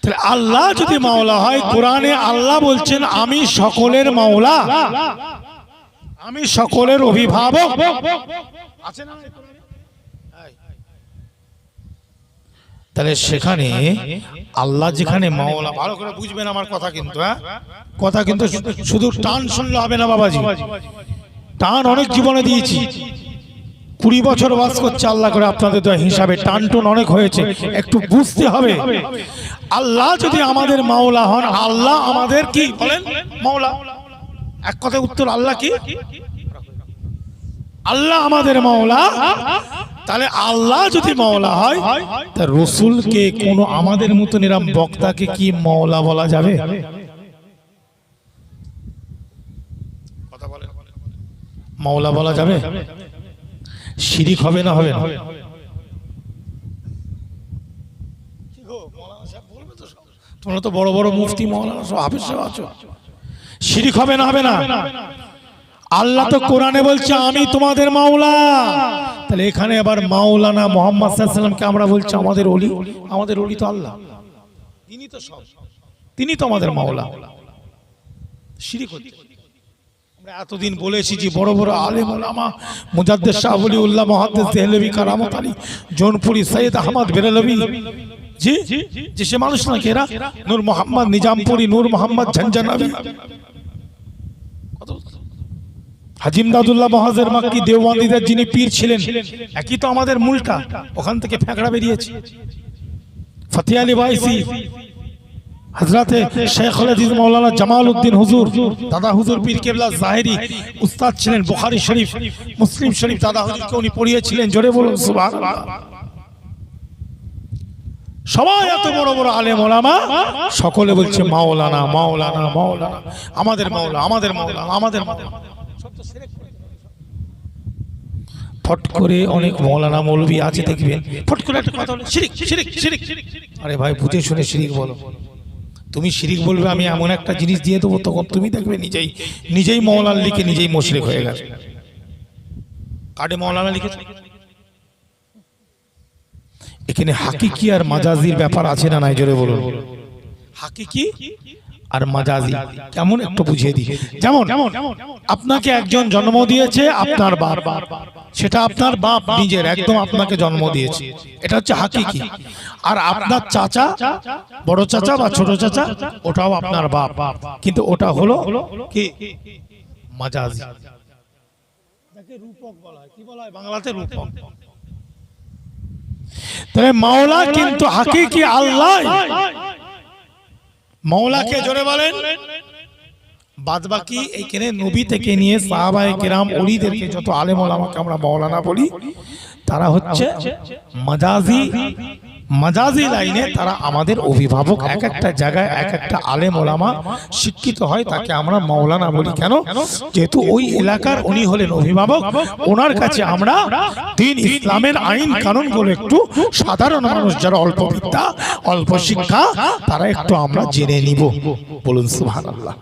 তাহলে আল্লাহ যদি মাওলা হয়, কোরআনে আল্লাহ বলছেন আমি সকলের মাওলা, আমি সকলের অভিভাবক আছে না? তাহলে সেখানে আল্লাহ যেখানে মাওলা, ভালো করে বুঝবেন আমার কথা কিন্তু, কথা কিন্তু শুধু টান শুনলে হবে না বাবাজি, টান অনেক জীবনে দিয়েছি, 20 বছর বাস করছে আল্লাহ করে আপনাদের দয়া হিসাবে, টান টুন অনেক হয়েছে, একটু বুঝতে হবে। আল্লাহ যদি আমাদের মাওলা হন, আল্লাহ আমাদের কি বলেন? মাওলা। এক কথায় উত্তর, আল্লাহ কি? আল্লাহ আমাদের মাওলা। তাহলে আল্লাহ যদি মাওলা হয়, তা রাসূলকে কোন আমাদের মতো নিরাম বক্তাকে কি মাওলা বলা যাবে? কথা বলেন, মাওলা বলা যাবে? শিরিক হবে না? হবে না? তোমরা তো বড় বড় মুফতি মাওলানা সব হাফেজ সাহেব আছো, শিরিক হবে না? হবে না? আল্লাহ তো কোরআনে বলছে আমি তোমাদের মাওলা। তাহলে এখানে আবার মাওলানা মুহাম্মদ সাল্লাল্লাহু আলাইহি ওয়াসাল্লামকে আমরা বলছি আমাদের ওলি। আমাদের ওলি তো আল্লাহ, তিনি তো সব, তিনি তো আমাদের মাওলা। শিরিক হচ্ছে। আমরা এতদিন বলেছি যে বড় বড় আলেম ওলামা, মুজাদ্দিদ শাহ ওলিউল্লাহ মুহাদ্দিস দেহলভী কারামত আলী জৌনপুরি, সৈয়দ আহমদ বেরেলভী, জি জি সে মানুষ না কেরা, নূর মোহাম্মদ নিজামপুরি, নূর মোহাম্মদ ঝঞ্ঝানবী, হাজী ইমদাদুল্লাহ মহাজের মাক্কি দেওবন্দিদের যিনি পীর ছিলেন, একই তো আমাদের মূলটা, ওখান থেকে ফ্যাকড়া বেরিয়েছে। ফতেহ আলী বাইসি, হযরতে শেখুল হাদিস মাওলানা জামাল উদ্দিন হুজুর, দাদা হুজুর পীর কেবলা জাহেরি উস্তাদ ছিলেন, বুখারী শরীফ, মুসলিম শরীফ দাদা হুজুরকে উনি পড়িয়েছিলেন। জোরে বলুন সুবহানাল্লাহ। সবাই এত বড় বড় আলেম ওলামা, সকলে বলছে মাওলানা মাওলানা মাওলানা, আমাদের মাওলা আমাদের মাওলা আমাদের মাওলা। ফট করে অনেক মাওলানা মৌলভী আছে দেখবেন, ফট করে একটা কথা বলে শিরিক শিরিক শিরিক। আরে ভাই বুঝে শুনে শিরিক বলো। তুমি শিরিক বলবে আমি এমন একটা জিনিস দিয়ে দেবো, তখন তুমি দেখবে নিজেই মাওলানা লিখে নিজেই মুশরিক হয়ে গেছে। কার্ডে মাওলানা লিখেছে। এখানে হাকিকি আর মাজাজির ব্যাপার আছে না নাই? জোরে বলুন। হাকিকি আর মাজাজি কেমন একটু বুঝিয়ে দিই। যেমন আপনাকে একজন জন্ম দিয়েছে আপনার বাপ, সেটা আপনার বাপ নিজের একদম আপনাকে জন্ম দিয়েছে, এটা হচ্ছে হাকিকি। আর আপনার চাচা, বড় চাচা বা ছোট চাচা, ওটাও আপনার বাপ, কিন্তু ওটা হলো কি মাজাজি। তাকে রূপক বলা হয়। কি বলা হয় বাংলাতে? রূপক। তবে মাওলা কিন্তু হাকিকি আল্লাহ। মাওলাকে জোরে বলেন। বাদবাকি এইখানে নবী থেকে নিয়ে সাহাবায়ে কেরাম ওলিদেরকে যত আলেম ওলামাকে আমরা মাওলানা বলি, তারা হচ্ছে মাজাজি লাইনে, তারা আমাদের অভিভাবক। এক একটা জায়গায় এক একটা আলেম ওলামা শিক্ষিত হয়, তাকে আমরা মাওলানা বলি। কেন? যেহেতু ওই এলাকার উনি হলেন অভিভাবক, ওনার কাছে আমরা দ্বীন ইসলামের আইন কানুন গুলো একটু সাধারণ মানুষ যারা অল্প বিদ্যা অল্প শিক্ষা, তারা একটু আমরা জেনে নিব। বলুন সুবহানাল্লাহ।